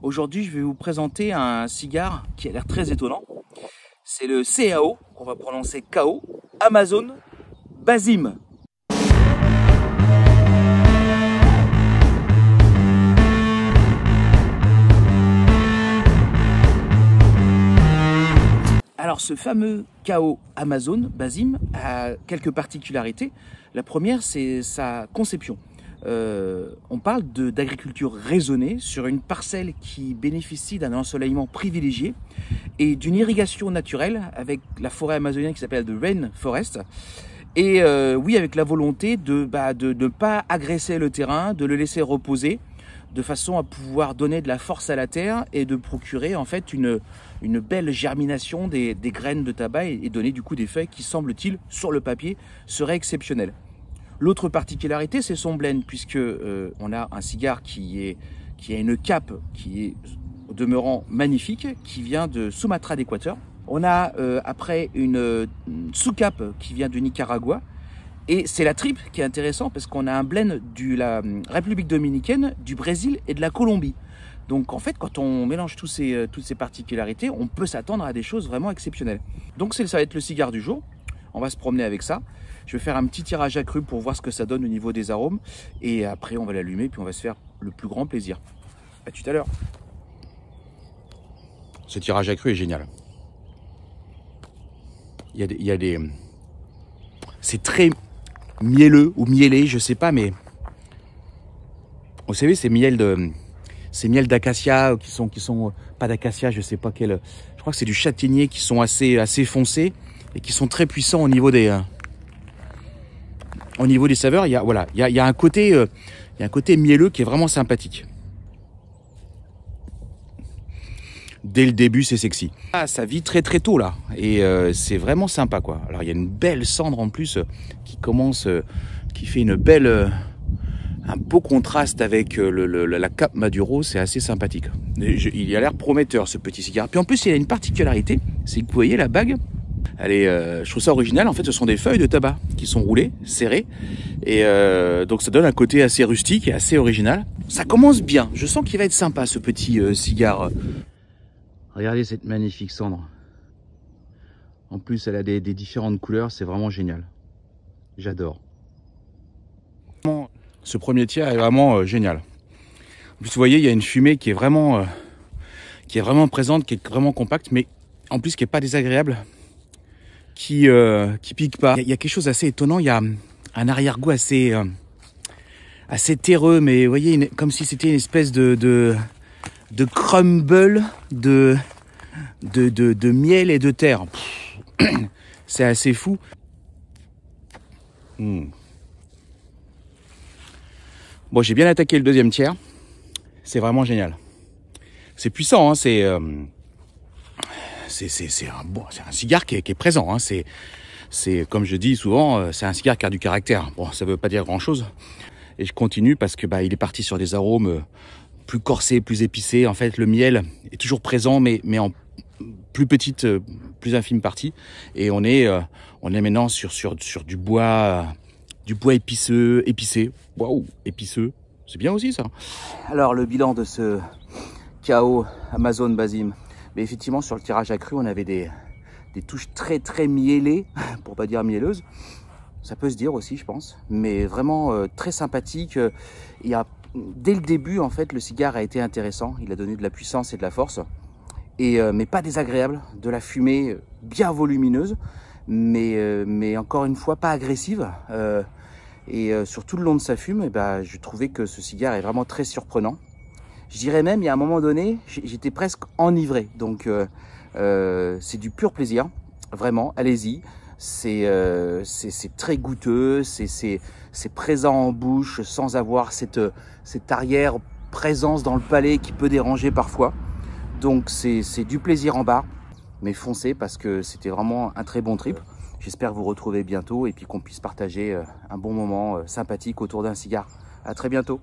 Aujourd'hui, je vais vous présenter un cigare qui a l'air très étonnant. C'est le CAO, qu'on va prononcer KO, Amazon Basim. Alors ce fameux KO Amazon Basim a quelques particularités. La première, c'est sa conception. On parle d'agriculture raisonnée sur une parcelle qui bénéficie d'un ensoleillement privilégié et d'une irrigation naturelle avec la forêt amazonienne qui s'appelle The Rainforest. Et oui, avec la volonté de ne pas agresser le terrain, de le laisser reposer, de façon à pouvoir donner de la force à la terre et de procurer en fait une belle germination des graines de tabac et donner du coup des feuilles qui, semble-t-il, sur le papier, seraient exceptionnelles. L'autre particularité, c'est son blend, puisque on a un cigare qui a une cape qui est au demeurant magnifique, qui vient de Sumatra d'Équateur. On a après une sous-cape qui vient du Nicaragua. Et c'est la triple qui est intéressant parce qu'on a un blend de la République dominicaine, du Brésil et de la Colombie. Donc en fait, quand on mélange toutes ces particularités, on peut s'attendre à des choses vraiment exceptionnelles. Donc ça va être le cigare du jour. On va se promener avec ça. Je vais faire un petit tirage à cru pour voir ce que ça donne au niveau des arômes. Et après, on va l'allumer puis on va se faire le plus grand plaisir. À tout à l'heure. Ce tirage à cru est génial. Il y a des... C'est très mielleux ou mielé, je sais pas, mais vous savez, ces miels d'acacia qui sont pas d'acacia, je sais pas quel. Je crois que c'est du châtaignier qui sont assez foncés et qui sont très puissants au niveau des saveurs. Il y a un côté mielleux qui est vraiment sympathique. Dès le début, c'est sexy. Ah, ça vit très très tôt là, et c'est vraiment sympa quoi. Alors il y a une belle cendre en plus qui fait un beau contraste avec la cape Maduro. C'est assez sympathique. Il a l'air prometteur ce petit cigare. Puis en plus, il a une particularité, c'est que vous voyez la bague. Je trouve ça original. En fait, ce sont des feuilles de tabac qui sont roulées, serrées, et donc ça donne un côté assez rustique et assez original. Ça commence bien. Je sens qu'il va être sympa ce petit cigare. Regardez cette magnifique cendre. En plus, elle a des différentes couleurs, c'est vraiment génial. J'adore. Ce premier tiers est vraiment génial. En plus, vous voyez, il y a une fumée qui est vraiment présente, qui est vraiment compacte, mais en plus qui est pas désagréable, qui pique pas. Il y a quelque chose d'assez étonnant. Il y a un arrière-goût assez terreux, mais vous voyez, comme si c'était une espèce de crumble de miel et de terre. C'est assez fou. Bon, j'ai bien attaqué le deuxième tiers. C'est vraiment génial. C'est puissant, hein, c'est un cigare qui est présent. Hein, c'est comme je dis souvent, c'est un cigare qui a du caractère. Bon, ça veut pas dire grand chose. Et je continue parce que il est parti sur des arômes plus corsés, plus épicés. En fait, le miel est toujours présent, mais en plus petite, plus infime partie. Et on est maintenant sur du bois épicé. Waouh, épiceux. C'est bien aussi ça. Alors le bilan de ce KO Amazon Basim. Mais effectivement, sur le tirage à cru, on avait des touches très très mielées, pour pas dire mielleuses. Ça peut se dire aussi, je pense. Mais vraiment très sympathique. Dès le début, en fait, le cigare a été intéressant. Il a donné de la puissance et de la force. Mais pas désagréable. De la fumée bien volumineuse. Mais encore une fois, pas agressive. Sur tout le long de sa fume, je trouvais que ce cigare est vraiment très surprenant. Je dirais même, il y a un moment donné, j'étais presque enivré. Donc, c'est du pur plaisir. Vraiment, allez-y. C'est très goûteux, c'est présent en bouche sans avoir cette arrière présence dans le palais qui peut déranger parfois. Donc c'est du plaisir en barre, mais foncez parce que c'était vraiment un très bon trip. J'espère vous retrouver bientôt et puis qu'on puisse partager un bon moment sympathique autour d'un cigare. À très bientôt.